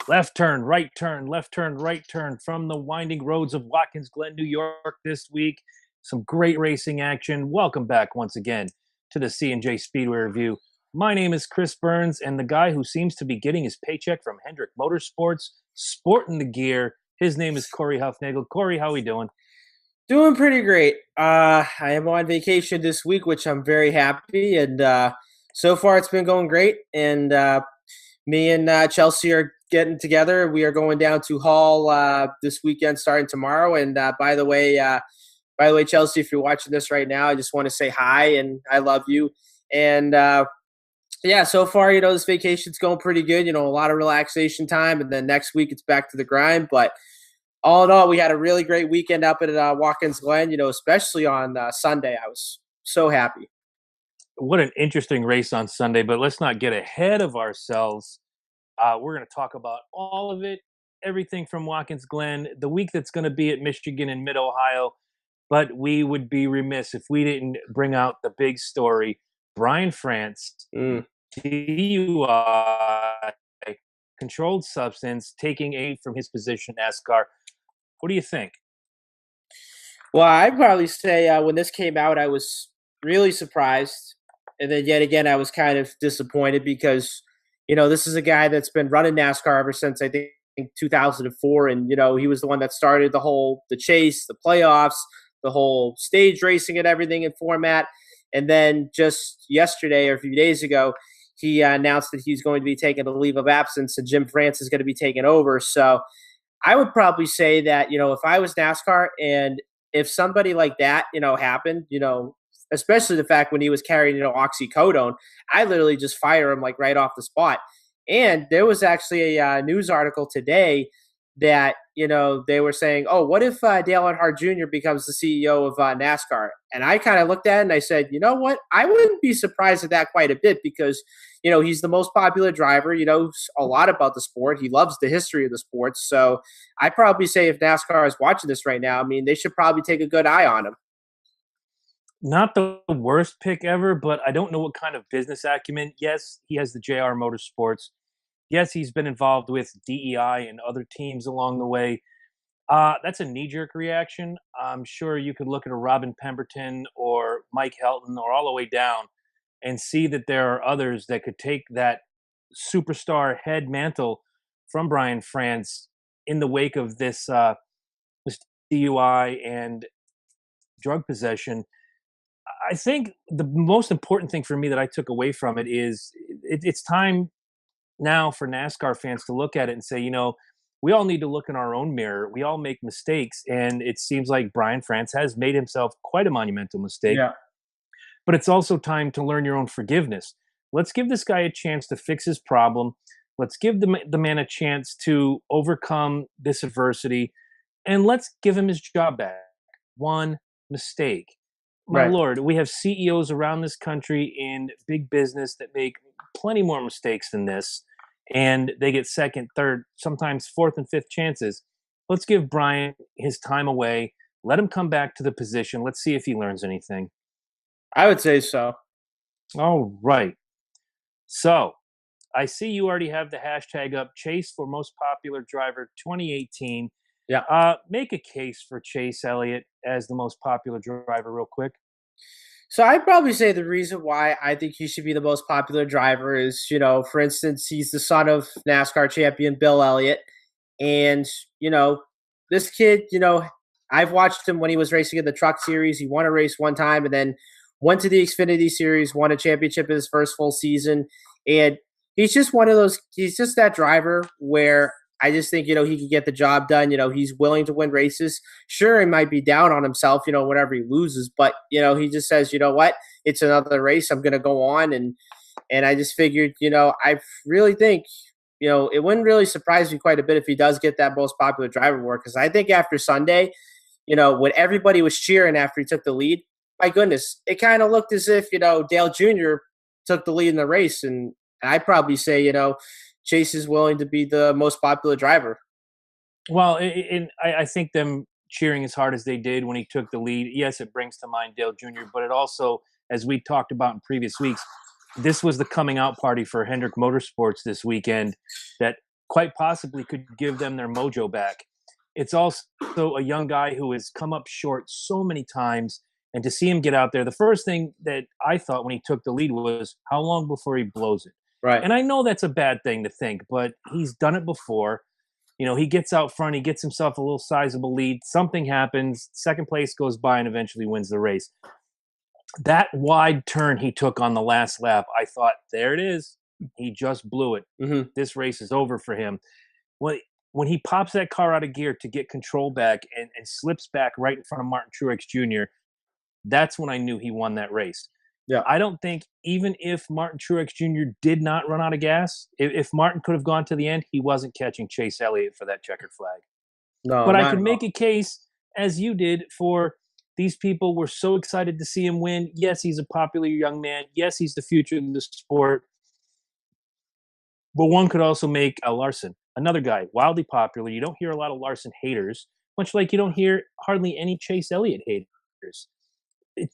Left turn, right turn, left turn, right turn from the winding roads of Watkins Glen, New York this week. Some great racing action. Welcome back once again to the C&J Speedway Review. My name is Chris Burns, and the guy who seems to be getting his paycheck from Hendrick Motorsports, sporting the gear, his name is Corey Huffnagel. Corey, how we doing? Doing pretty great. I am on vacation this week, which I'm very happy. And so far, it's been going great. And me and Chelsea are getting together. We are going down to Hall this weekend, starting tomorrow. And by the way, Chelsea, if you're watching this right now, I just want to say hi and I love you. And yeah, so far, this vacation's going pretty good. A lot of relaxation time, and then next week it's back to the grind. But all in all, we had a really great weekend up at Watkins Glen, especially on Sunday. I was so happy. What an interesting race on Sunday, but let's not get ahead of ourselves. We're going to talk about all of it, everything from Watkins Glen, the week that's going to be at Michigan and Mid-Ohio. But we would be remiss if we didn't bring out the big story. Brian France, DUI, controlled substance, taking aid from his position in NASCAR. What do you think? Well, I'd probably say when this came out, I was really surprised. And then yet again, I was kind of disappointed because, this is a guy that's been running NASCAR ever since I think 2004. And, he was the one that started the chase, the playoffs, the whole stage racing and everything in format. And then just yesterday or a few days ago, he announced that he's going to be taking a leave of absence and Jim France is going to be taking over. So I would probably say that, if I was NASCAR and if somebody like that, happened, especially the fact when he was carrying, oxycodone, I literally just fire him like right off the spot. And there was actually a news article today that, they were saying, oh, what if Dale Earnhardt Jr. becomes the CEO of NASCAR? And I kind of looked at it and I said, you know what? I wouldn't be surprised at that quite a bit because, he's the most popular driver. He knows a lot about the sport. He loves the history of the sport. So I'd probably say if NASCAR is watching this right now, I mean, they should probably take a good eye on him. Not the worst pick ever, but I don't know what kind of business acumen. Yes, he has the JR Motorsports. Yes, he's been involved with DEI and other teams along the way. That's a knee-jerk reaction. I'm sure you could look at a Robin Pemberton or Mike Helton or all the way down and see that there are others that could take that superstar head mantle from Brian France in the wake of this DUI and drug possession. I think the most important thing for me that I took away from it is it's time now for NASCAR fans to look at it and say, we all need to look in our own mirror. We all make mistakes. And it seems like Brian France has made himself quite a monumental mistake. Yeah. But it's also time to learn your own forgiveness. Let's give this guy a chance to fix his problem. Let's give the man a chance to overcome this adversity. And let's give him his job back. One mistake. My Right. Lord, we have CEOs around this country in big business that make plenty more mistakes than this, and they get second, third, sometimes fourth and fifth chances. Let's give Brian his time away. Let him come back to the position. Let's see if he learns anything. I would say so. All right. So I see you already have the hashtag up, Chase for most popular driver 2018. Yeah. Make a case for Chase Elliott as the most popular driver real quick. So I'd probably say the reason why I think he should be the most popular driver is, for instance, he's the son of NASCAR champion Bill Elliott. And, this kid, I've watched him when he was racing in the truck series. He won a race one time and then went to the Xfinity series, won a championship in his first full season. And he's just he's just that driver where I just think, he can get the job done. He's willing to win races. Sure, he might be down on himself, whenever he loses, but, he just says, you know what, it's another race. I'm going to go on. And I just figured, I really think, it wouldn't really surprise me quite a bit if he does get that most popular driver award. Because I think after Sunday, when everybody was cheering after he took the lead, my goodness, it kind of looked as if, Dale Jr. took the lead in the race. And I'd probably say, Chase is willing to be the most popular driver. Well, I think them cheering as hard as they did when he took the lead, yes, it brings to mind Dale Jr., but it also, as we talked about in previous weeks, this was the coming out party for Hendrick Motorsports this weekend, that quite possibly could give them their mojo back. It's also a young guy who has come up short so many times, and to see him get out there, the first thing that I thought when he took the lead was how long before he blows it. Right. And I know that's a bad thing to think, but he's done it before. He gets out front, he gets himself a little sizable lead. Something happens, second place goes by, and eventually wins the race. That wide turn he took on the last lap, I thought, there it is. He just blew it. Hmm. This race is over for him. When, when he pops that car out of gear to get control back and slips back right in front of Martin Truex Jr., that's when I knew he won that race. Yeah. I don't think, even if Martin Truex Jr. did not run out of gas, if Martin could have gone to the end, he wasn't catching Chase Elliott for that checkered flag. No, But I not can at make all. a case, as you did, for these people were so excited to see him win. Yes, he's a popular young man. Yes, he's the future of the sport. But one could also make a Larson, another guy, wildly popular. You don't hear a lot of Larson haters, much like you don't hear hardly any Chase Elliott haters.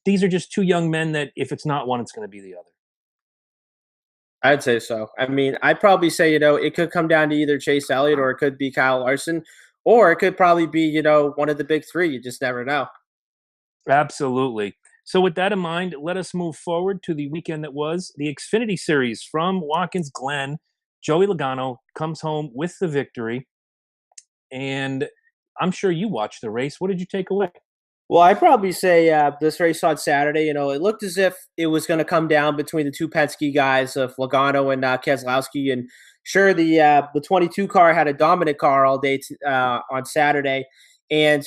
These are just two young men that if it's not one, it's going to be the other. I'd say so. I mean, I'd probably say, it could come down to either Chase Elliott or it could be Kyle Larson, or it could probably be, one of the big three. You just never know. Absolutely. So, with that in mind, let us move forward to the weekend that was the Xfinity Series from Watkins Glen. Joey Logano comes home with the victory. And I'm sure you watched the race. What did you take away? Well, I'd probably say this race on Saturday, it looked as if it was going to come down between the two Penske guys of Logano and Keselowski. And sure, the 22 car had a dominant car all day on Saturday. And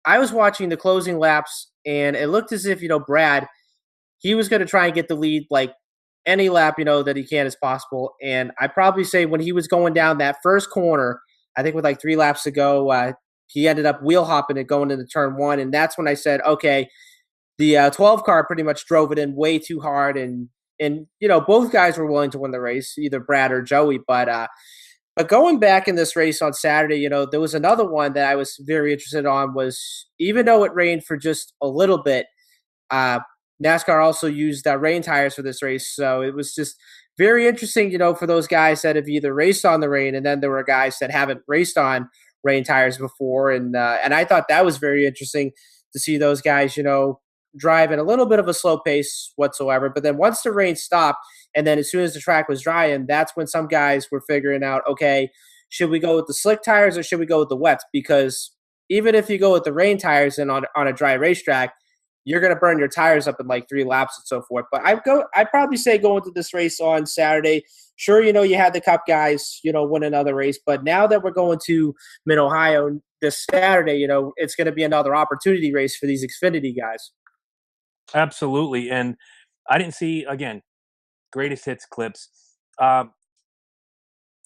I was watching the closing laps, and it looked as if, Brad, he was going to try and get the lead like any lap, that he can as possible. And I probably say when he was going down that first corner, I think with like 3 laps to go, he ended up wheel hopping it going into turn one. And that's when I said, okay, the 12 car pretty much drove it in way too hard. And both guys were willing to win the race, either Brad or Joey. But going back in this race on Saturday, there was another one that I was very interested on was even though it rained for just a little bit, uh, NASCAR also used rain tires for this race. So it was just very interesting, for those guys that have either raced on the rain, and then there were guys that haven't raced on rain tires before. And I thought that was very interesting to see those guys, drive at a little bit of a slow pace whatsoever. But then once the rain stopped, and then as soon as the track was drying, that's when some guys were figuring out, okay, should we go with the slick tires or should we go with the wets? Because even if you go with the rain tires and on a dry racetrack, you're going to burn your tires up in like 3 laps and so forth. But I'd probably say going to this race on Saturday, sure, you had the Cup guys, win another race. But now that we're going to Mid Ohio this Saturday, it's going to be another opportunity race for these Xfinity guys. Absolutely. And I didn't see, again, greatest hits clips. Um,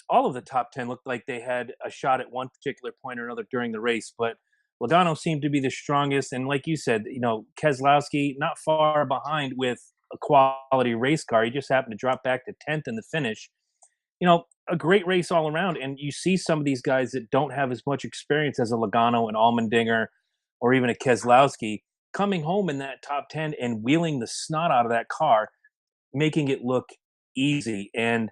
all of the top 10 looked like they had a shot at one particular point or another during the race, but Logano seemed to be the strongest. And like you said, Keselowski not far behind with a quality race car. He just happened to drop back to 10th in the finish. A great race all around. And you see some of these guys that don't have as much experience as a Logano, an Allmendinger, or even a Keselowski coming home in that top 10 and wheeling the snot out of that car, making it look easy. And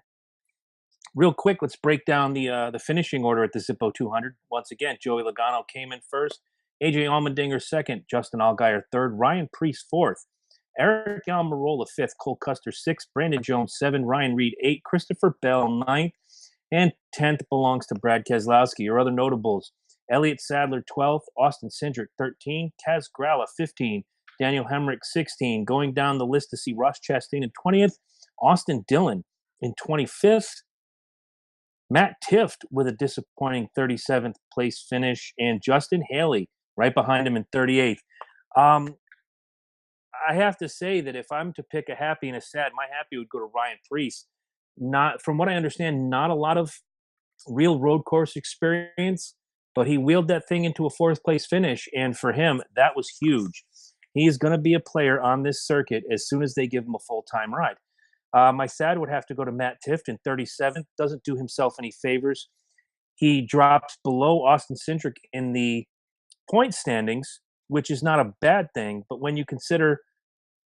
real quick, let's break down the finishing order at the Zippo 200. Once again, Joey Logano came in first, AJ Allmendinger second, Justin Allgaier third, Ryan Preece fourth, Eric Almirola fifth, Cole Custer sixth, Brandon Jones seven, Ryan Reed eight, Christopher Bell ninth, and 10th belongs to Brad Keselowski. Your other notables: Elliott Sadler 12th, Austin Cindric 13, Kaz Gralla 15, Daniel Hemrick 16. Going down the list to see Ross Chastain in 20th, Austin Dillon in 25th, Matt Tifft with a disappointing 37th place finish, and Justin Haley right behind him in 38th. Um, I have to say that if I'm to pick a happy and a sad, my happy would go to Ryan Preece. Not, from what I understand, not a lot of real road course experience, but he wheeled that thing into a fourth place finish, and for him, that was huge. He is going to be a player on this circuit as soon as they give him a full-time ride. My sad would have to go to Matt Tifft in 37th. Doesn't do himself any favors. He drops below Austin Cindric in the point standings, which is not a bad thing. But when you consider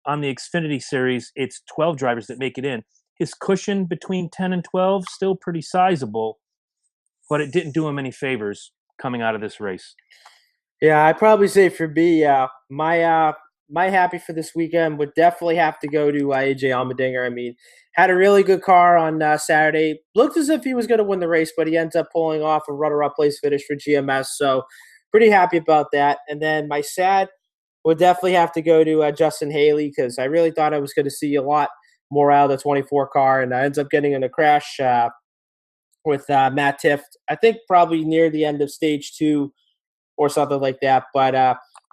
on the Xfinity Series, it's 12 drivers that make it in. His cushion between 10 and 12 still pretty sizable. but it didn't do him any favors coming out of this race. Yeah, I'd probably say for me, my happy for this weekend would definitely have to go to AJ Allmendinger. I mean, had a really good car on Saturday. Looked as if he was going to win the race, but he ends up pulling off a runner-up place finish for GMS. So pretty happy about that. And then my sad would definitely have to go to Justin Haley because I really thought I was going to see a lot more out of the 24 car, and I ends up getting in a crash with Matt Tifft. I think probably near the end of stage 2 or something like that. But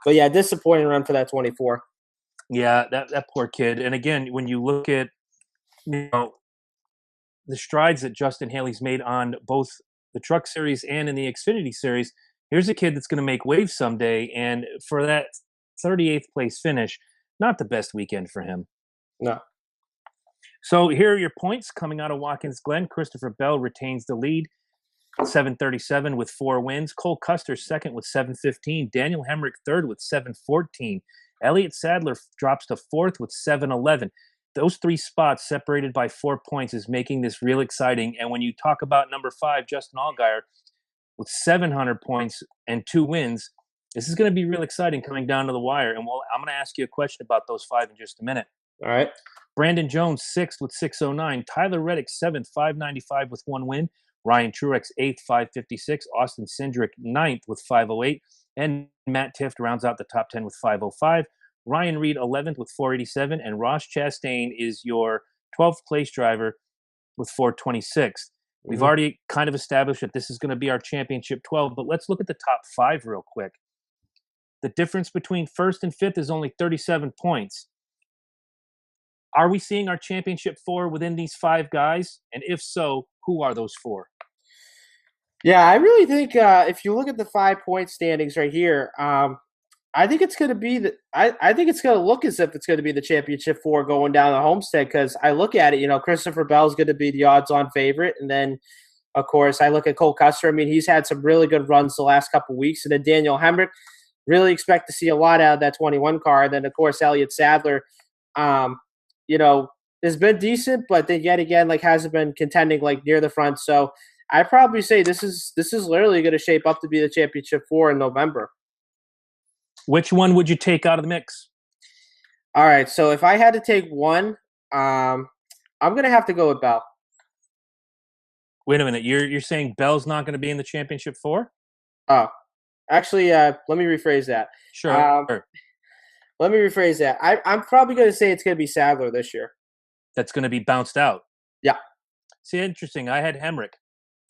yeah, disappointing run for that 24. Yeah, that poor kid. And again, when you look at the strides that Justin Haley's made on both the Truck Series and in the Xfinity Series, here's a kid that's going to make waves someday. And for that 38th place finish, not the best weekend for him. No. So here are your points coming out of Watkins Glen. Christopher Bell retains the lead, 737 with 4 wins. Cole Custer second with 715. Daniel Hemrick third with 714. Elliott Sadler drops to fourth with 711. Those 3 spots separated by 4 points is making this real exciting. And when you talk about number 5, Justin Allgaier, with 700 points and 2 wins, this is going to be real exciting coming down to the wire. And I'm going to ask you a question about those 5 in just a minute. All right. Brandon Jones, 6th with 609. Tyler Reddick, 7th, 595 with 1 win. Ryan Truex, 8th, 556. Austin Cindric, 9th with 508. And Matt Tifft rounds out the top 10 with 505. Ryan Reed, 11th with 487. And Ross Chastain is your 12th place driver with 426. We've already kind of established that this is going to be our championship 12, but let's look at the top 5 real quick. The difference between 1st and 5th is only 37 points. Are we seeing our championship 4 within these 5 guys? And if so, who are those 4? Yeah, I really think if you look at the 5-point standings right here, I think it's going to be I think it's going to look as if it's going to be the championship 4 going down the Homestead because I look at it, Christopher Bell is going to be the odds-on favorite, and then of course I look at Cole Custer. I mean, he's had some really good runs the last couple of weeks, and then Daniel Hemrick. Really expect to see a lot out of that 21 car, and then of course Elliott Sadler. Has been decent, but then yet again, hasn't been contending near the front. So I probably say this is literally going to shape up to be the championship 4 in November. Which one would you take out of the mix? All right, so if I had to take one, I'm going to have to go with Bell. Wait a minute, you're saying Bell's not going to be in the championship 4? Oh, actually, let me rephrase that. Sure. Let me rephrase that. I'm probably going to say it's going to be Sadler this year. That's going to be bounced out. Yeah. See, interesting. I had Hemrick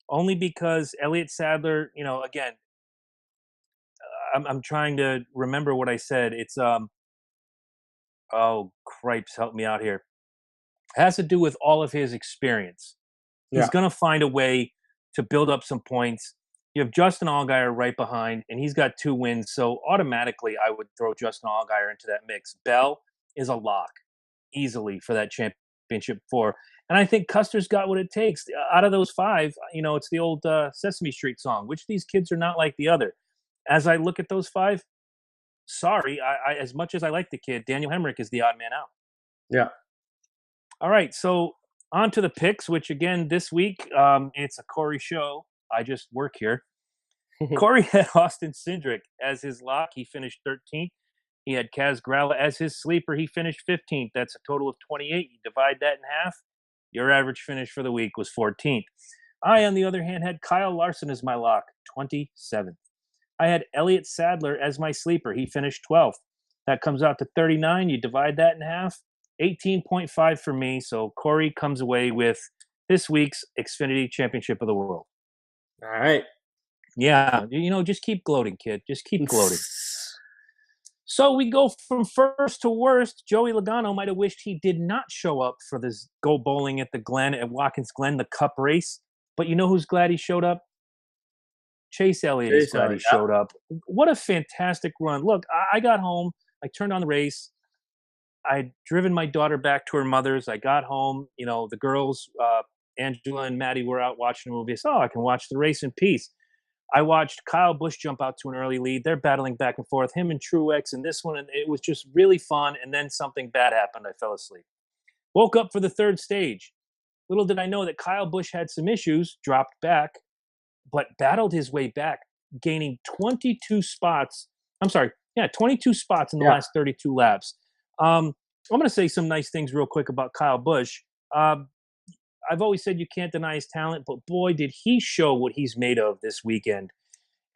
only because Elliott Sadler, again, I'm trying to remember what I said. It's, oh, cripes, help me out here. It has to do with all of his experience. He's going to find a way to build up some points. You have Justin Allgaier right behind, and he's got 2 wins. So automatically, I would throw Justin Allgaier into that mix. Bell is a lock easily for that championship 4. And I think Custer's got what it takes. Out of those 5, it's the old Sesame Street song. Which of these kids are not like the other? As I look at those 5, sorry, I as much as I like the kid, Daniel Hemrick is the odd man out. Yeah. All right, so on to the picks, which again, this week, it's a Corey show. I just work here. Corey had Austin Cindric as his lock. He finished 13th. He had Kaz Gralla as his sleeper. He finished 15th. That's a total of 28. You divide that in half, your average finish for the week was 14th. I, on the other hand, had Kyle Larson as my lock, 27th. I had Elliott Sadler as my sleeper. He finished 12th. That comes out to 39. You divide that in half, 18.5 for me. So Corey comes away with this week's Xfinity Championship of the World. All right. Yeah, just keep gloating, kid. Just keep gloating. So we go from first to worst. Joey Logano might have wished he did not show up for this Go Bowling at Watkins Glen, the Cup race. But you know who's glad he showed up? Chase Elliott is glad he showed up. What a fantastic run. Look, I got home. I turned on the race. I'd driven my daughter back to her mother's. I got home. The girls, Angela and Maddie, were out watching a movie. I said, I can watch the race in peace. I watched Kyle Busch jump out to an early lead. They're battling back and forth, him and Truex and this one. And it was just really fun. And then something bad happened. I fell asleep. Woke up for the third stage. Little did I know that Kyle Busch had some issues, dropped back. but battled his way back, gaining 22 spots. I'm sorry, yeah, 22 spots in the Yeah. last 32 laps. I'm going to say some nice things real quick about Kyle Busch. I've always said you can't deny his talent, but boy, did he show what he's made of this weekend.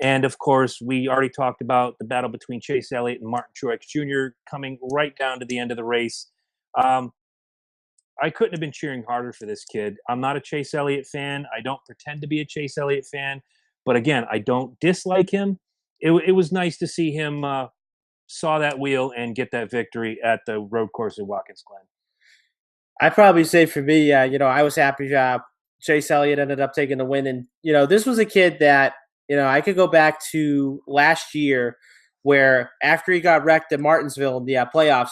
And of course, we already talked about the battle between Chase Elliott and Martin Truex Jr. coming right down to the end of the race. Um, I couldn't have been cheering harder for this kid. I'm not a Chase Elliott fan. I don't pretend to be a Chase Elliott fan. But again, I don't dislike him. It was nice to see him saw that wheel and get that victory at the road course at Watkins Glen. I'd probably say for me, I was happy Chase Elliott ended up taking the win. And, this was a kid that, I could go back to last year where after he got wrecked at Martinsville in the playoffs,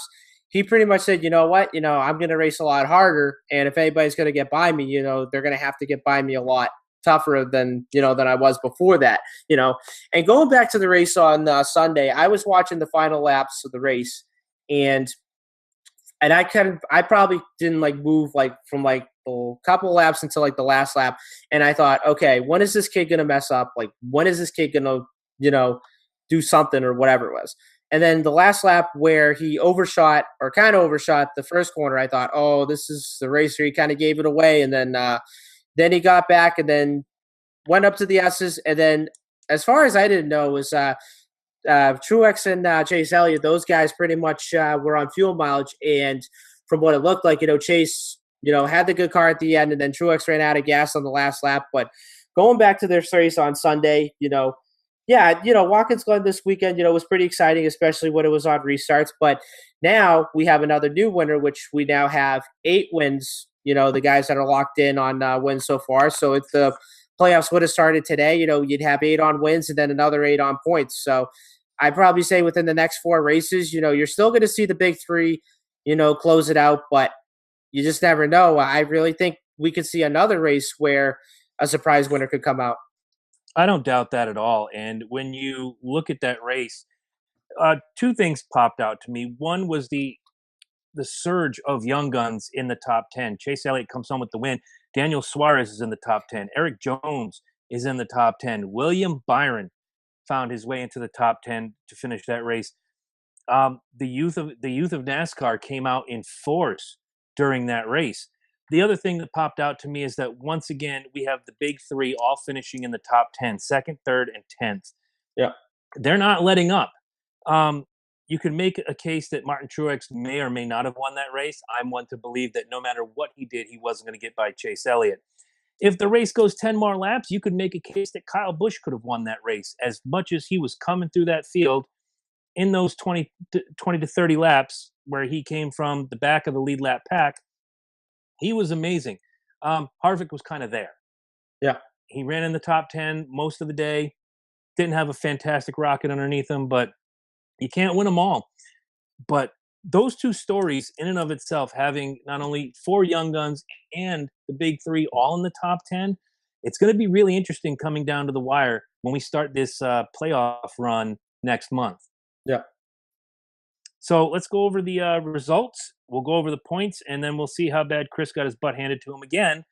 he pretty much said, you know what, I'm going to race a lot harder. And if anybody's going to get by me, they're going to have to get by me a lot tougher than I was before that. And going back to the race on Sunday, I was watching the final laps of the race, and I probably didn't move from a couple laps until the last lap. And I thought, okay, when is this kid going to mess up? When is this kid going to, do something or whatever it was? And then the last lap where he overshot or kind of overshot the first corner, I thought, oh, this is the race where he kind of gave it away. And then he got back and then went up to the S's. And then as far as I didn't know was Truex and Chase Elliott, those guys pretty much were on fuel mileage. And from what it looked like, Chase, had the good car at the end, and then Truex ran out of gas on the last lap. But going back to their race on Sunday, Watkins Glen this weekend, was pretty exciting, especially when it was on restarts. But now we have another new winner, which we now have 8 wins, the guys that are locked in on wins so far. So if the playoffs would have started today, you'd have 8 on wins and then another 8 on points. So I'd probably say within the next 4 races, you're still going to see the big 3, close it out, but you just never know. I really think we could see another race where a surprise winner could come out. I don't doubt that at all. And when you look at that race, 2 things popped out to me. One was the surge of young guns in the top 10. Chase Elliott comes home with the win. Daniel Suarez is in the top 10. Eric Jones is in the top 10. William Byron found his way into the top 10 to finish that race. The youth of NASCAR came out in force during that race. The other thing that popped out to me is that once again we have the big 3 all finishing in the top 10, second, third, and 10th. Yeah, they're not letting up. You can make a case that Martin Truex may or may not have won that race. I'm one to believe that no matter what he did, he wasn't going to get by Chase Elliott. If the race goes 10 more laps, you could make a case that Kyle Busch could have won that race. As much as he was coming through that field in those 20 to 30 laps where he came from the back of the lead lap pack, he was amazing. Harvick was kind of there. Yeah. He ran in the top 10 most of the day. Didn't have a fantastic rocket underneath him, but you can't win them all. But those 2 stories in and of itself, having not only 4 young guns and the big 3 all in the top 10, it's going to be really interesting coming down to the wire when we start this playoff run next month. Yeah. So let's go over the results. We'll go over the points, and then we'll see how bad Chris got his butt handed to him again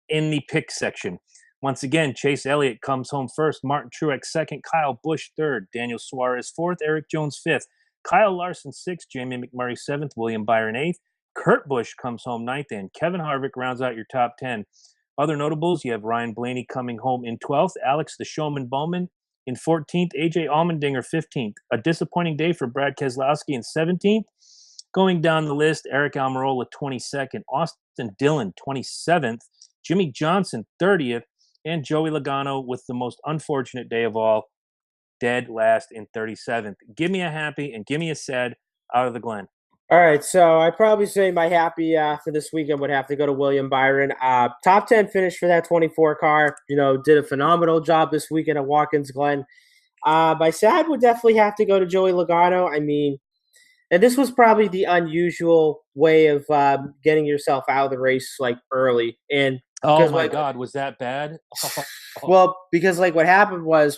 in the pick section. Once again, Chase Elliott comes home first, Martin Truex second, Kyle Busch third, Daniel Suarez fourth, Eric Jones fifth, Kyle Larson sixth, Jamie McMurray seventh, William Byron eighth, Kurt Busch comes home ninth, and Kevin Harvick rounds out your top 10. Other notables, you have Ryan Blaney coming home in 12th, Alex the Showman Bowman in 14th, AJ Allmendinger 15th. A disappointing day for Brad Keselowski in 17th. Going down the list, Eric Almirola 22nd, Austin Dillon 27th, Jimmy Johnson 30th, and Joey Logano with the most unfortunate day of all, dead last in 37th. Give me a happy and give me a sad out of the Glen. All right, so I'd probably say my happy for this weekend would have to go to William Byron. Top 10 finish for that 24 car. Did a phenomenal job this weekend at Watkins Glen. My sad would definitely have to go to Joey Logano. I mean, and this was probably the unusual way of getting yourself out of the race early. And oh my God, was that bad? Well, because what happened was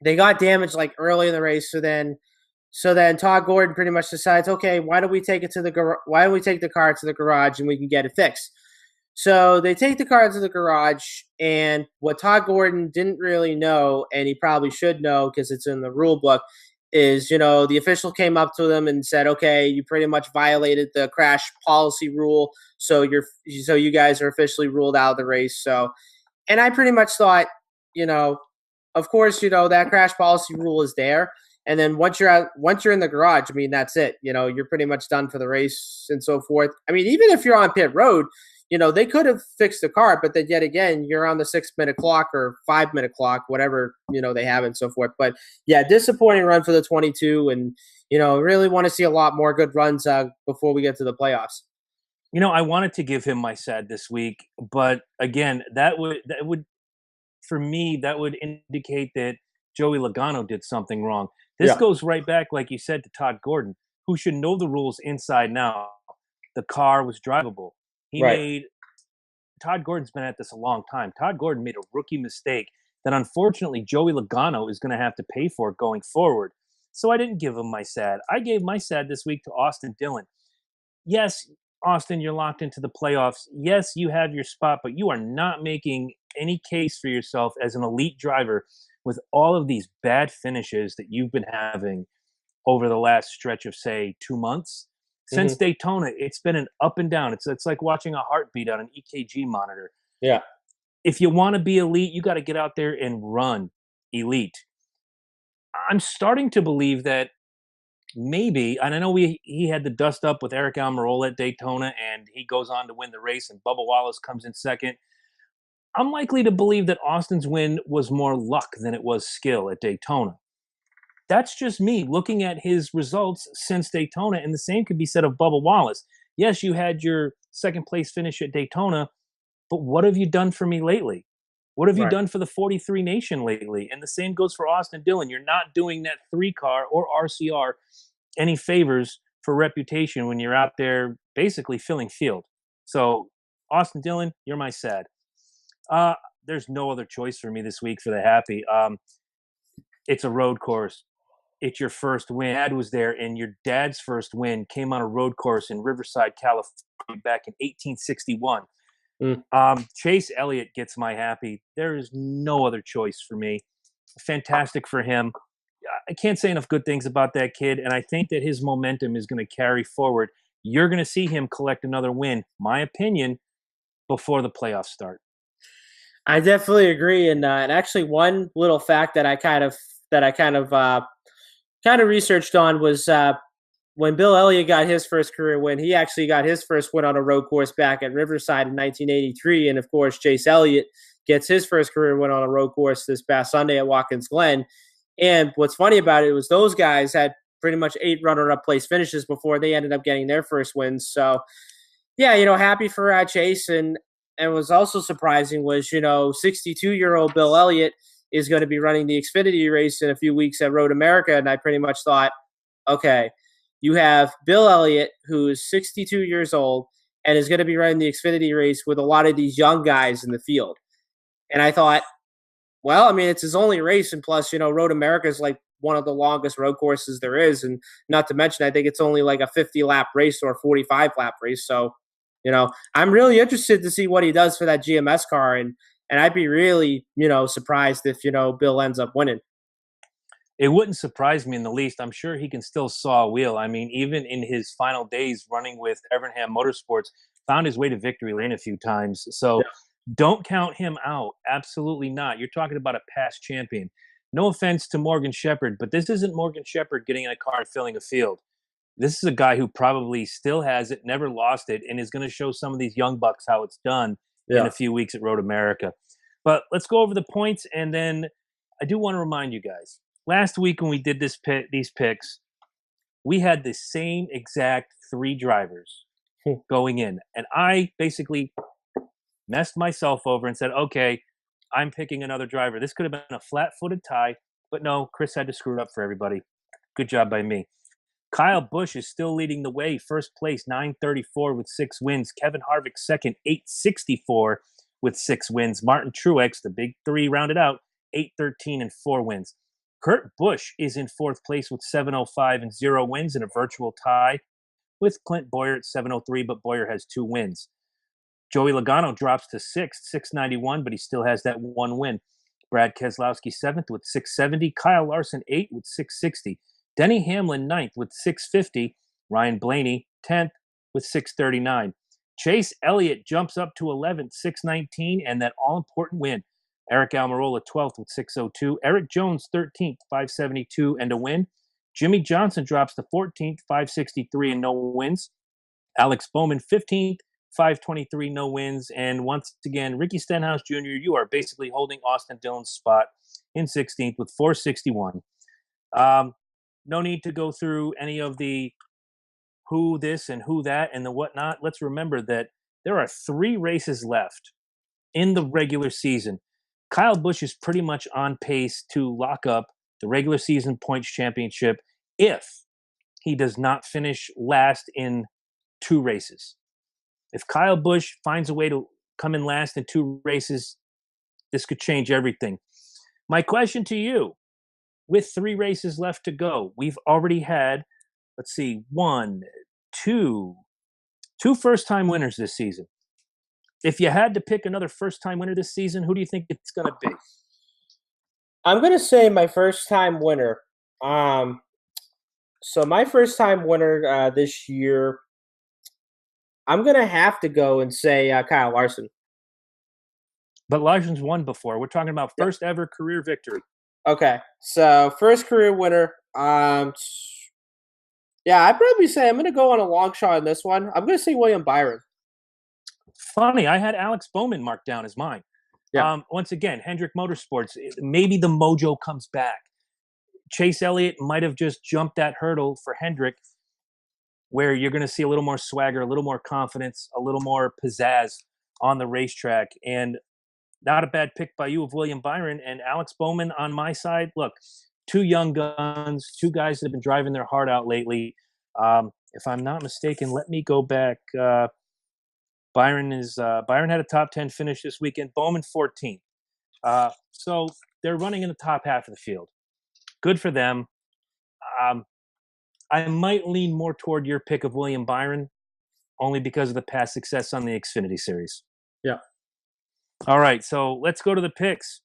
they got damaged early in the race. So then Todd Gordon pretty much decides, okay, why don't we take the car to the garage and we can get it fixed? So they take the car to the garage, and what Todd Gordon didn't really know, and he probably should know because it's in the rule book, is the official came up to them and said, "Okay, you pretty much violated the crash policy rule, so you guys are officially ruled out of the race." So, and I pretty much thought, you know, of course, that crash policy rule is there, and then once you're in the garage, I mean, that's it. You're pretty much done for the race and so forth. I mean, even if you're on pit road, they could have fixed the car, but then yet again, you're on the 6 minute clock or 5 minute clock, whatever they have and so forth. But yeah, disappointing run for the 22, and really want to see a lot more good runs before we get to the playoffs. I wanted to give him my sad this week, but again, that would for me that would indicate that Joey Logano did something wrong. This Yeah, goes right back, like you said, to Todd Gordon, who should know the rules inside now. The car was drivable. He right. made Todd Gordon's been at this a long time. Todd Gordon made a rookie mistake that unfortunately Joey Logano is going to have to pay for going forward. So I didn't give him my sad. I gave my sad this week to Austin Dillon. Yes, Austin, you're locked into the playoffs. Yes, you have your spot, but you are not making any case for yourself as an elite driver with all of these bad finishes that you've been having over the last stretch of, say, 2 months. Since Hmm. Daytona, it's been an up and down. It's like watching a heartbeat on an EKG monitor. Yeah. If you want to be elite, you got to get out there and run elite. I'm starting to believe that maybe, and I know he had the dust up with Eric Almirola at Daytona, and he goes on to win the race, and Bubba Wallace comes in second. I'm likely to believe that Austin's win was more luck than it was skill at Daytona. That's just me looking at his results since Daytona, and the same could be said of Bubba Wallace. Yes, you had your second place finish at Daytona, but what have you done for me lately? What have you Right. done for the 43 Nation lately? And the same goes for Austin Dillon. You're not doing that three car or RCR any favors for reputation when you're out there basically filling field. So, Austin Dillon, you're my sad. Uh, there's no other choice for me this week for the happy. It's a road course. It's your first win. Dad was there, and your dad's first win came on a road course in Riverside, California, back in 1861. Mm. Chase Elliott gets my happy. There is no other choice for me. Fantastic for him. I can't say enough good things about that kid, and I think that his momentum is going to carry forward. You're going to see him collect another win, my opinion, before the playoffs start. I definitely agree, and actually, one little fact that I kind of researched on was when Bill Elliott got his first career win. He actually got his first win on a road course back at Riverside in 1983, and of course, Chase Elliott gets his first career win on a road course this past Sunday at Watkins Glen. And what's funny about it was those guys had pretty much 8 runner-up place finishes before they ended up getting their first wins. So yeah, happy for Chase, and was also surprising was 62-year-old Bill Elliott is going to be running the Xfinity race in a few weeks at Road America, and I pretty much thought, okay, you have Bill Elliott who is 62 years old and is going to be running the Xfinity race with a lot of these young guys in the field, and I thought, well, I mean, it's his only race, and plus, Road America is like one of the longest road courses there is, and not to mention, I think it's only like a 50-lap race or a 45-lap race. So, I'm really interested to see what he does for that GMS car, and I'd be really, surprised if Bill ends up winning. It wouldn't surprise me in the least. I'm sure he can still saw a wheel. I mean, even in his final days running with Evernham Motorsports, found his way to victory lane a few times. Yeah, So don't count him out. Absolutely not. You're talking about a past champion. No offense to Morgan Shepherd, but this isn't Morgan Shepherd getting in a car and filling a field. This is a guy who probably still has it, never lost it, and is going to show some of these young bucks how it's done in yeah. a few weeks at Road America. But let's go over the points, and then I do want to remind you guys. Last week when we did these picks, we had the same exact 3 drivers going in, and I basically messed myself over and said, "Okay, I'm picking another driver." This could have been a flat-footed tie, but no, Chris had to screw it up for everybody. Good job by me. Kyle Busch is still leading the way. First place, 934 with 6 wins. Kevin Harvick second, 864 with 6 wins. Martin Truex, the big 3 rounded out, 813 and 4 wins. Kurt Busch is in 4th place with 705 and 0 wins in a virtual tie with Clint Boyer at 703, but Boyer has 2 wins. Joey Logano drops to sixth, 691, but he still has that one win. Brad Keselowski seventh with 670. Kyle Larson eighth with 660. Denny Hamlin ninth with 650. Ryan Blaney 10th with 639. Chase Elliott jumps up to 11th, 619, and that all-important win. Eric Almirola 12th with 602. Eric Jones 13th, 572, and a win. Jimmy Johnson drops to 14th, 563, and no wins. Alex Bowman 15th, 523, no wins. And once again, Ricky Stenhouse Jr., you are basically holding Austin Dillon's spot in 16th with 461. No need to go through any of the who this and who that and the whatnot. Let's remember that there are 3 races left in the regular season. Kyle Busch is pretty much on pace to lock up the regular season points championship if he does not finish last in 2 races. If Kyle Busch finds a way to come in last in 2 races, this could change everything. My question to you, with 3 races left to go, we've already had, let's see, 2 first-time winners this season. If you had to pick another first-time winner this season, who do you think it's going to be? I'm going to say my first-time winner. So my first-time winner this year, I'm going to have to go and say Kyle Larson. But Larson's won before. We're talking about first ever career victory. Okay, so first career winner. Yeah, I'd probably say I'm going to go on a long shot on this one. I'm going to say William Byron. Funny, I had Alex Bowman marked down as mine. Yeah. Once again, Hendrick Motorsports, maybe the mojo comes back. Chase Elliott might have just jumped that hurdle for Hendrick, where you're going to see a little more swagger, a little more confidence, a little more pizzazz on the racetrack. And not a bad pick by you of William Byron and Alex Bowman on my side. Look, 2 young guns, 2 guys that have been driving their heart out lately. If I'm not mistaken, let me go back. Byron had a top 10 finish this weekend. Bowman 14th. So they're running in the top half of the field. Good for them. I might lean more toward your pick of William Byron, only because of the past success on the Xfinity Series. Yeah. All right, so let's go to the picks.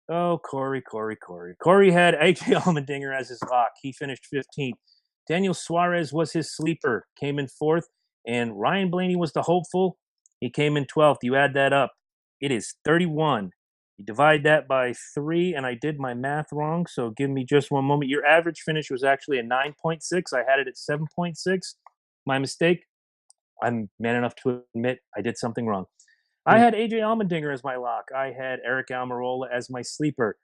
Oh, Corey. Corey had A.J. Allmendinger as his lock. He finished 15th. Daniel Suarez was his sleeper, came in 4th. And Ryan Blaney was the hopeful. He came in 12th. You add that up. It is 31. You divide that by 3, and I did my math wrong, so give me just one moment. Your average finish was actually a 9.6. I had it at 7.6. My mistake. I'm man enough to admit I did something wrong. I had A.J. Allmendinger as my lock. I had Eric Almirola as my sleeper.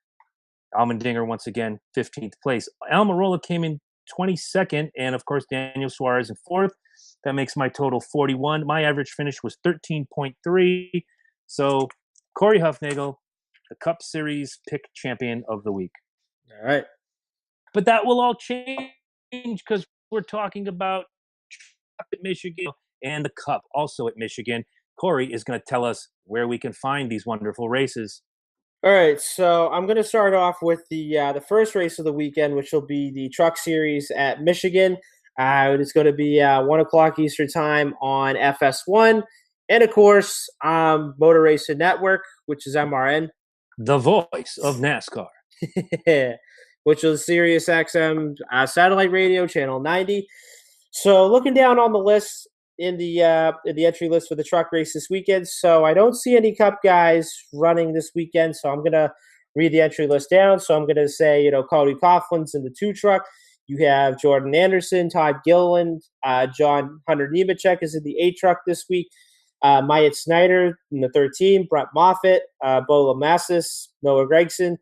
Allmendinger, once again, 15th place. Almirola came in 22nd, and, of course, Daniel Suarez in 4th. That makes my total 41. My average finish was 13.3. So, Corey Huffnagel, the Cup Series pick champion of the week. All right. But that will all change because we're talking about at Michigan and the Cup also at Michigan. Corey is going to tell us where we can find these wonderful races. All right, so I'm going to start off with the first race of the weekend, which will be the Truck Series at Michigan. It's going to be 1 o'clock Eastern Time on FS1. And, of course, Motor Racing Network, which is MRN. The voice of NASCAR. Which is Sirius XM satellite radio, channel 90. So looking down on the list in the entry list for the truck race this weekend. So I don't see any Cup guys running this weekend. So I'm going to read the entry list down. So I'm going to say, Cody Coughlin's in the 2 truck. You have Jordan Anderson, Todd Gilliland, John Hunter Nemechek is in the 8 truck this week. Myatt Snyder in the 13, Brett Moffitt, Bo Lamassus, Noah Gregson,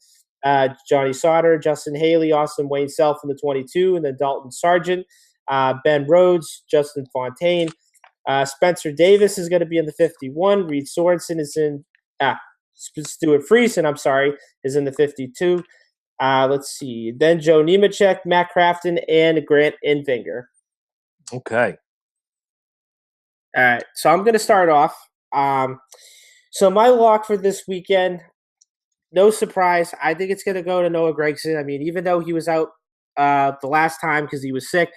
Johnny Sauter, Justin Haley, Austin Wayne Self in the 22, and then Dalton Sargent, Ben Rhodes, Justin Fontaine. Spencer Davis is going to be in the 51. Reed Sorensen is in Stuart Friesen, is in the 52. Let's see. Then Joe Nemechek, Matt Crafton, and Grant Enfinger. Okay. All right. So I'm going to start off. So my lock for this weekend, no surprise, I think it's going to go to Noah Gragson. I mean, even though he was out the last time because he was sick,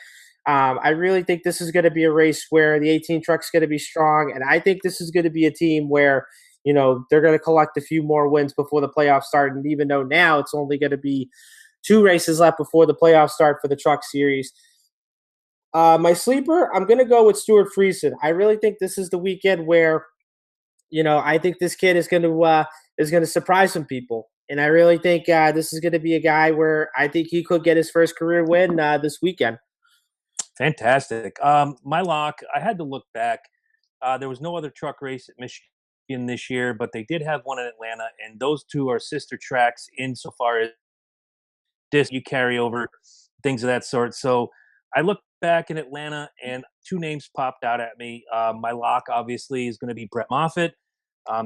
I really think this is going to be a race where the 18 truck's going to be strong, and I think this is going to be a team where they're going to collect a few more wins before the playoffs start. And even though now it's only going to be 2 races left before the playoffs start for the Truck Series. My sleeper, I'm going to go with Stuart Friesen. I really think this is the weekend where I think this kid is going to surprise some people, and I really think this is going to be a guy where I think he could get his first career win this weekend. Fantastic. My lock, I had to look back. There was no other truck race at Michigan this year, but they did have one in Atlanta, and those two are sister tracks insofar as this you carry over, things of that sort. So I looked back in Atlanta, and two names popped out at me. My lock, obviously, is going to be Brett Moffitt.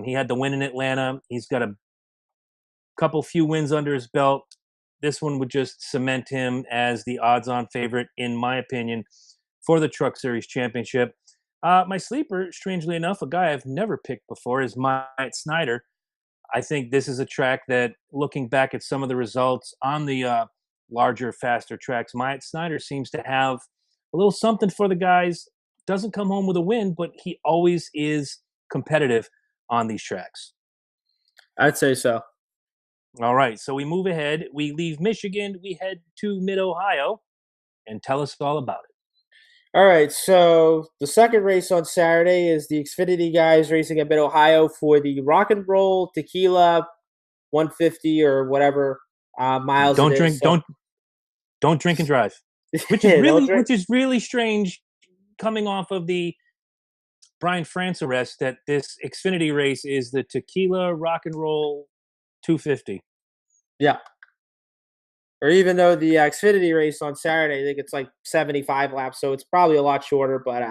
He had the win in Atlanta. He's got a few wins under his belt. This one would just cement him as the odds-on favorite, in my opinion, for the Truck Series Championship. My sleeper, strangely enough, a guy I've never picked before, is Myatt Snyder. I think this is a track that, looking back at some of the results on the larger, faster tracks, Myatt Snyder seems to have a little something for the guys. Doesn't come home with a win, but he always is competitive on these tracks. I'd say so. All right, so we move ahead. We leave Michigan. We head to Mid-Ohio, and tell us all about it. All right, so the second race on Saturday is the Xfinity guys racing at Mid-Ohio for the Rock and Roll Tequila 150 or whatever miles. Don't it drink. is. So, don't drink and drive, which is really strange, coming off of the Brian France arrest. That this Xfinity race is the Tequila Rock and Roll 250. Yeah. Or even though the Xfinity race on Saturday, I think it's like 75 laps, so it's probably a lot shorter. But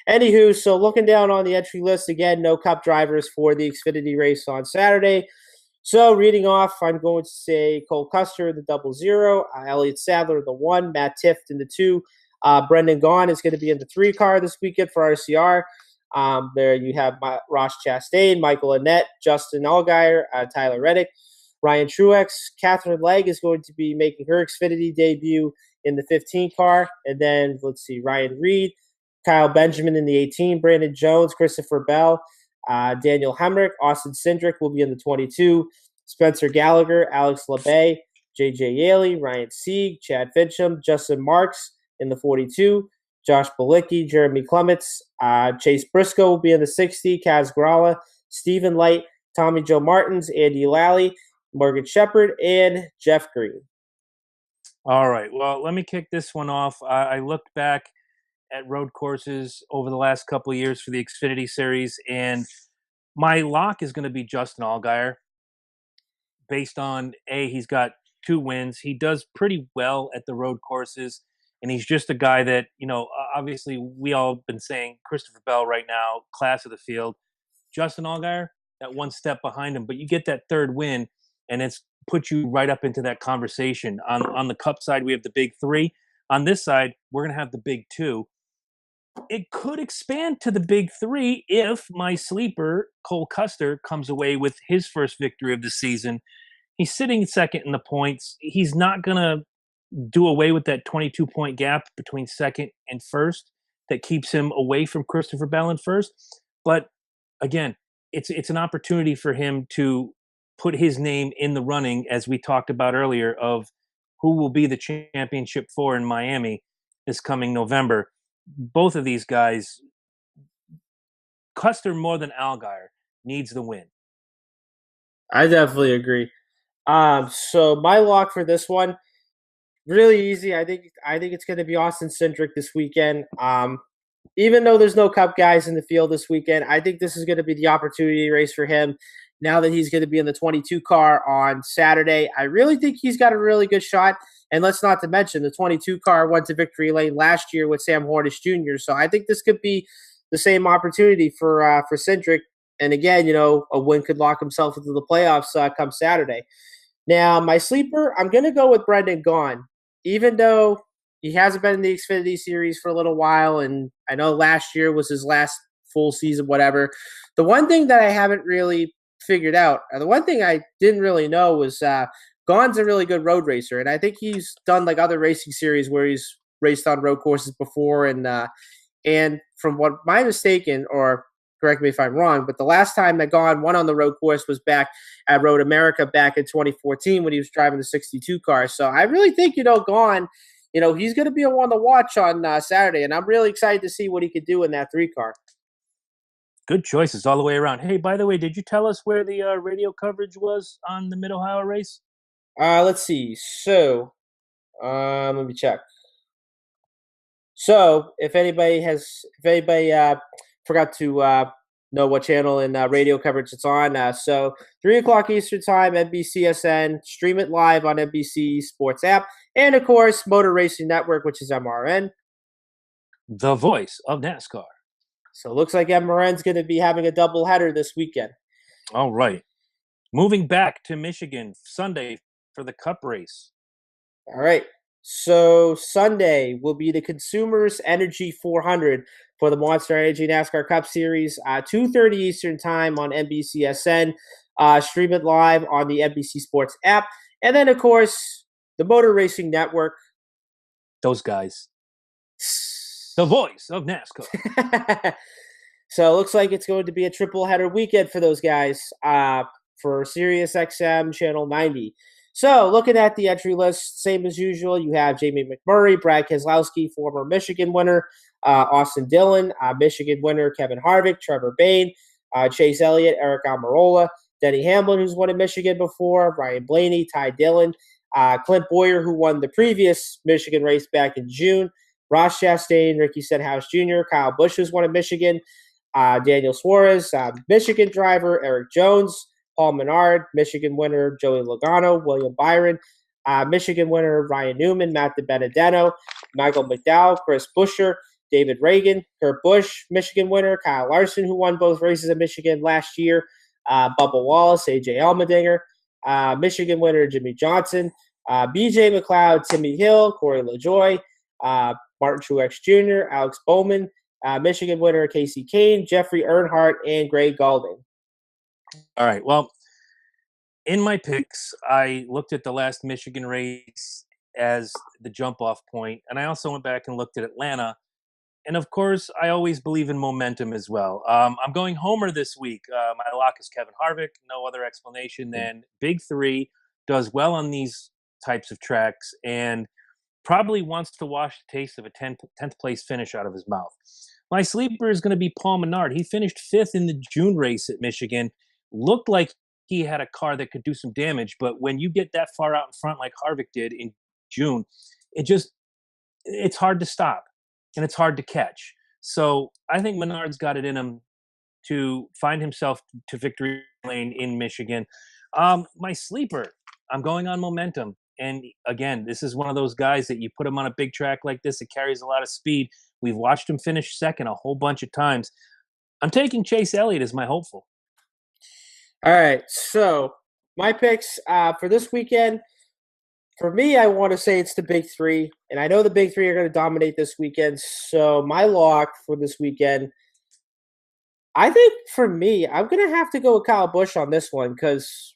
anywho, so looking down on the entry list, again, no Cup drivers for the Xfinity race on Saturday. So reading off, I'm going to say Cole Custer, the 00, Elliott Sadler, the 1, Matt Tifft in the 2. Brendan Gaughan is going to be in the 3 car this weekend for RCR. There you have Ross Chastain, Michael Annett, Justin Allgaier, Tyler Reddick, Ryan Truex. Catherine Legg is going to be making her Xfinity debut in the 15 car. And then, let's see, Ryan Reed, Kyle Benjamin in the 18, Brandon Jones, Christopher Bell, Daniel Hemrick, Austin Cindric will be in the 22, Spencer Gallagher, Alex LeBay, J.J. Yaley, Ryan Sieg, Chad Fincham, Justin Marks in the 42, Josh Bilicki, Jeremy Clements, Chase Briscoe will be in the 60, Kaz Gralla, Stephen Light, Tommy Joe Martins, Andy Lally, Morgan Shepherd, and Jeff Green. All right. Well, let me kick this one off. I looked back at road courses over the last couple of years for the Xfinity Series, and my lock is going to be Justin Allgaier. Based on he's got 2 wins. He does pretty well at the road courses, and he's just a guy that, obviously we all been saying Christopher Bell right now, class of the field. Justin Allgaier, that one step behind him, but you get that 3rd win, and it's put you right up into that conversation. On the Cup side, we have the big 3. On this side, we're going to have the big 2. It could expand to the big 3 if my sleeper, Cole Custer, comes away with his first victory of the season. He's sitting second in the points. He's not going to do away with that 22-point gap between second and first that keeps him away from Christopher Bell in first. But again, it's an opportunity for him to put his name in the running, as we talked about earlier, of who will be the championship for in Miami this coming November. Both of these guys, Custer more than Allgaier, needs the win. I definitely agree. So my lock for this one, really easy. I think it's going to be Austin Cindric this weekend. Even though there's no Cup guys in the field this weekend, I think this is going to be the opportunity race for him. Now that he's going to be in the 22 car on Saturday, I really think he's got a really good shot. And let's not to mention the 22 car went to victory lane last year with Sam Hornish Jr. So I think this could be the same opportunity for Cindric. And again, a win could lock himself into the playoffs come Saturday. Now, my sleeper, I'm going to go with Brendan Gaughan. Even though he hasn't been in the Xfinity Series for a little while, and I know last year was his last full season, whatever. The one thing that I haven't really figured out, or the one thing I didn't really know was Gaughan's a really good road racer, and I think he's done like other racing series where he's raced on road courses before, and from what my mistaken, or correct me if I'm wrong, but the last time that Gone won on the road course was back at Road America back in 2014 when he was driving the 62 car. So I really think, Gone, he's going to be a one to watch on Saturday, and I'm really excited to see what he could do in that 3 car. Good choices all the way around. Hey, by the way, did you tell us where the radio coverage was on the Mid Ohio race? Let's see. So, let me check. So, if anybody forgot to know what channel and radio coverage it's on, so 3 o'clock Eastern time, NBCSN, stream it live on NBC Sports app, and of course, Motor Racing Network, which is MRN. The voice of NASCAR. So, it looks like MRN's going to be having a doubleheader this weekend. All right. Moving back to Michigan Sunday for the Cup race. All right. So Sunday will be the Consumers Energy 400 for the Monster Energy NASCAR Cup Series, 2:30 Eastern Time on NBCSN. Stream it live on the NBC Sports app, and then of course the Motor Racing Network. Those guys. The voice of NASCAR. So it looks like it's going to be a triple header weekend for those guys for Sirius XM Channel 90. So, looking at the entry list, same as usual, you have Jamie McMurray, Brad Keselowski, former Michigan winner, Austin Dillon, Michigan winner Kevin Harvick, Trevor Bayne, Chase Elliott, Eric Almirola, Denny Hamlin, who's won in Michigan before, Ryan Blaney, Ty Dillon, Clint Boyer, who won the previous Michigan race back in June, Ross Chastain, Ricky Stenhouse Jr., Kyle Busch, who's won in Michigan, Daniel Suarez, Michigan driver, Eric Jones, Paul Menard, Michigan winner Joey Logano, William Byron, Michigan winner Ryan Newman, Matt DiBenedetto, Michael McDowell, Chris Buescher, David Reagan, Kurt Busch, Michigan winner Kyle Larson, who won both races in Michigan last year, Bubba Wallace, AJ Allmendinger, Michigan winner Jimmy Johnson, BJ McLeod, Timmy Hill, Corey LaJoie, Martin Truex Jr., Alex Bowman, Michigan winner Casey Kane, Jeffrey Earnhardt, and Greg Gaulding. All right. Well, in my picks, I looked at the last Michigan race as the jump off point, and I also went back and looked at Atlanta. And of course, I always believe in momentum as well. I'm going Homer this week. My lock is Kevin Harvick. No other explanation than Big Three does well on these types of tracks and probably wants to wash the taste of a 10th place finish out of his mouth. My sleeper is going to be Paul Menard. He finished 5th in the June race at Michigan. Looked like he had a car that could do some damage, but when you get that far out in front like Harvick did in June, it's hard to stop and it's hard to catch. So I think Menard's got it in him to find himself to victory lane in Michigan. My sleeper, I'm going on momentum. And again, this is one of those guys that you put him on a big track like this, it carries a lot of speed. We've watched him finish second a whole bunch of times. I'm taking Chase Elliott as my hopeful. All right, so my picks for this weekend, for me, I want to say it's the Big Three, and I know the Big Three are going to dominate this weekend. So my lock for this weekend, I think for me, I'm going to have to go with Kyle Busch on this one because,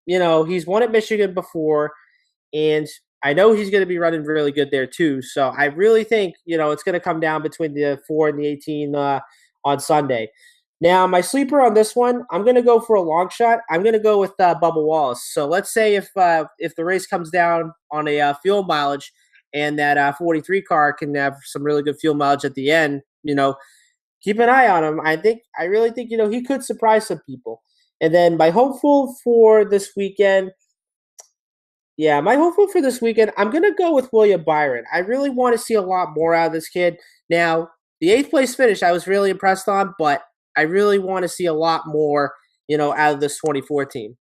he's won at Michigan before, and I know he's going to be running really good there too. So I really think, it's going to come down between the 4 and the 18 on Sunday. Now, my sleeper on this one, I'm going to go for a long shot. I'm going to go with Bubba Wallace. So let's say if the race comes down on a fuel mileage and that 43 car can have some really good fuel mileage at the end, keep an eye on him. I really think, he could surprise some people. And then my hopeful for this weekend, I'm going to go with William Byron. I really want to see a lot more out of this kid. Now, the 8th place finish I was really impressed on, but I really want to see a lot more, out of this 24 team.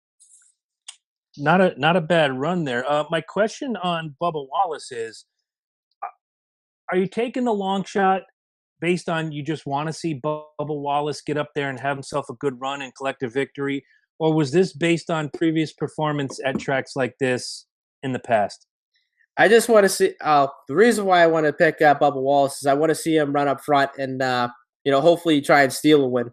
Not a bad run there. My question on Bubba Wallace is, are you taking the long shot based on you just want to see Bubba Wallace get up there and have himself a good run and collect a victory? Or was this based on previous performance at tracks like this in the past? I just want to see the reason why I want to pick Bubba Wallace is I want to see him run up front and hopefully try and steal a win.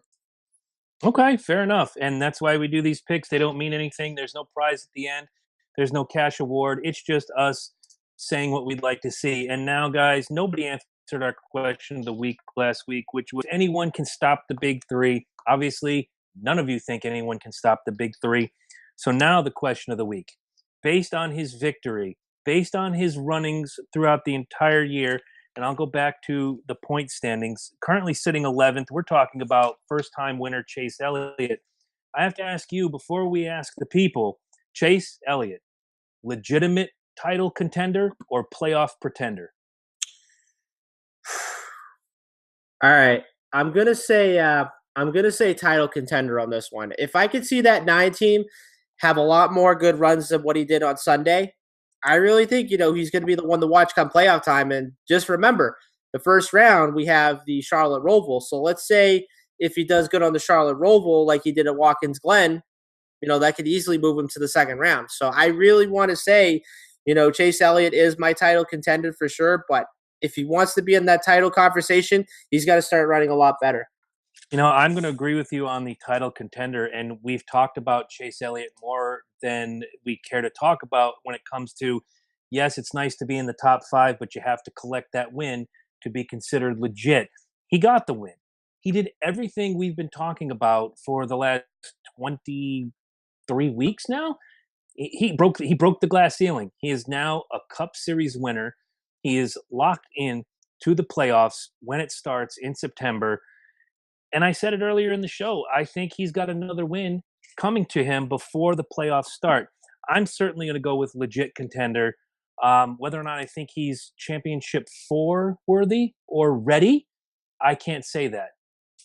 Okay, fair enough. And that's why we do these picks. They don't mean anything. There's no prize at the end. There's no cash award. It's just us saying what we'd like to see. And now, guys, nobody answered our question of the week last week, which was anyone can stop the big three. Obviously, none of you think anyone can stop the big three. So now the question of the week, based on his victory, based on his runnings throughout the entire year, and I'll go back to the point standings, currently sitting 11th. We're talking about first-time winner Chase Elliott. I have to ask you, before we ask the people, Chase Elliott, legitimate title contender or playoff pretender? All right, I'm gonna say title contender on this one. If I could see that 9 team have a lot more good runs than what he did on Sunday, I really think he's gonna be the one to watch come playoff time. And just remember, the first round we have the Charlotte Roval. So let's say if he does good on the Charlotte Roval like he did at Watkins Glen, that could easily move him to the second round. So I really want to say, Chase Elliott is my title contender for sure. But if he wants to be in that title conversation, he's got to start running a lot better. I'm going to agree with you on the title contender, and we've talked about Chase Elliott more than we care to talk about when it comes to, yes, it's nice to be in the top 5, but you have to collect that win to be considered legit. He got the win. He did everything we've been talking about for the last 23 weeks now. He broke the glass ceiling. He is now a Cup Series winner. He is locked in to the playoffs when it starts in September. And I said it earlier in the show, I think he's got another win coming to him before the playoffs start. I'm certainly going to go with legit contender. Whether or not I think he's championship 4 worthy or ready, I can't say that.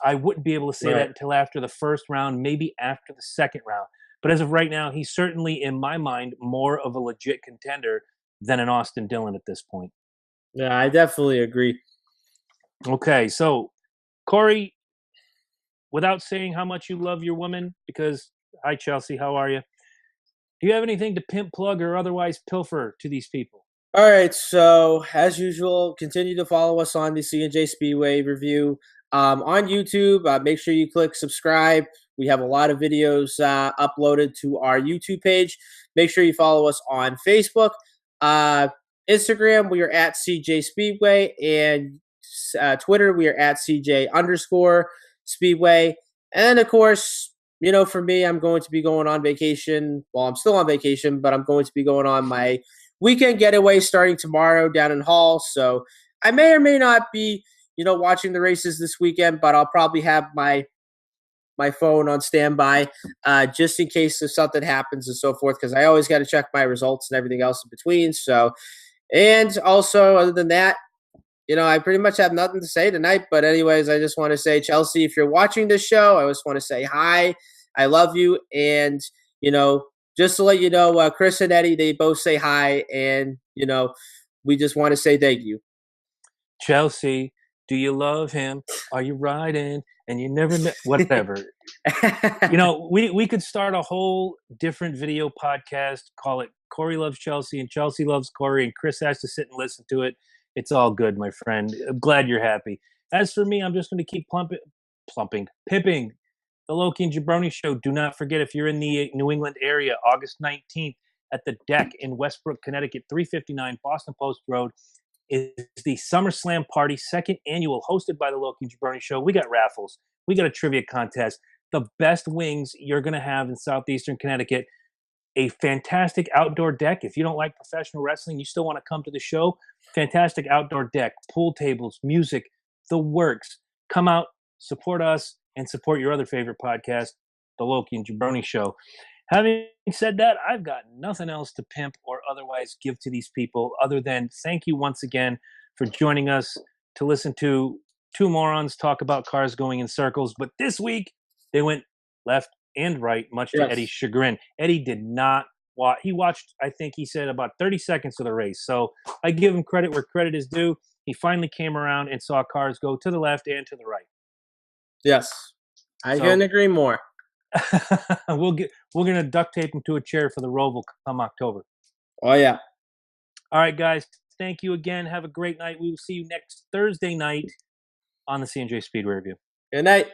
I wouldn't be able to say that until after the first round, maybe after the second round. But as of right now, he's certainly, in my mind, more of a legit contender than an Austin Dillon at this point. Yeah, I definitely agree. Okay, so Corey, without saying how much you love your woman, because hi Chelsea, how are you? Do you have anything to pimp, plug, or otherwise pilfer to these people? All right, so as usual, continue to follow us on the C&J Speedway review on YouTube. Make sure you click subscribe. We have a lot of videos uploaded to our YouTube page. Make sure you follow us on Facebook, Instagram. We are at CJ Speedway, and Twitter. We are at CJ_Speedway. And of course, for me, I'm going to be going on vacation. Well, I'm still on vacation, but I'm going to be going on my weekend getaway starting tomorrow down in Hall. So I may or may not be, watching the races this weekend, but I'll probably have my phone on standby just in case if something happens and so forth, because I always got to check my results and everything else in between. So, and also other than that, I pretty much have nothing to say tonight. But anyways, I just want to say, Chelsea, if you're watching this show, I just want to say hi. I love you. And, just to let you know, Chris and Eddie, they both say hi. And, we just want to say thank you. Chelsea, do you love him? Are you riding? And you never met, whatever. We could start a whole different video podcast, call it Corey Loves Chelsea and Chelsea Loves Corey, and Chris has to sit and listen to it. It's all good, my friend. I'm glad you're happy. As for me, I'm just going to keep pimping the Loki and Jabroni Show. Do not forget, if you're in the New England area, August 19th at the Deck in Westbrook, Connecticut, 359 Boston Post Road, is the SummerSlam Party, second annual, hosted by the Loki and Jabroni Show. We got raffles. We got a trivia contest. The best wings you're going to have in southeastern Connecticut. A fantastic outdoor deck. If you don't like professional wrestling, you still want to come to the show, fantastic outdoor deck, pool tables, music, the works. Come out, support us, and support your other favorite podcast, The Loki and Jabroni Show. Having said that, I've got nothing else to pimp or otherwise give to these people other than thank you once again for joining us to listen to two morons talk about cars going in circles. But this week, they went left and right, much to Eddie's chagrin. Eddie did not watch. He watched, I think he said, about 30 seconds of the race. So I give him credit where credit is due. He finally came around and saw cars go to the left and to the right. Yes. I couldn't agree more. We're going to duct tape him to a chair for the Roval come October. Oh, yeah. All right, guys. Thank you again. Have a great night. We will see you next Thursday night on the C&J Speedway Review. Good night.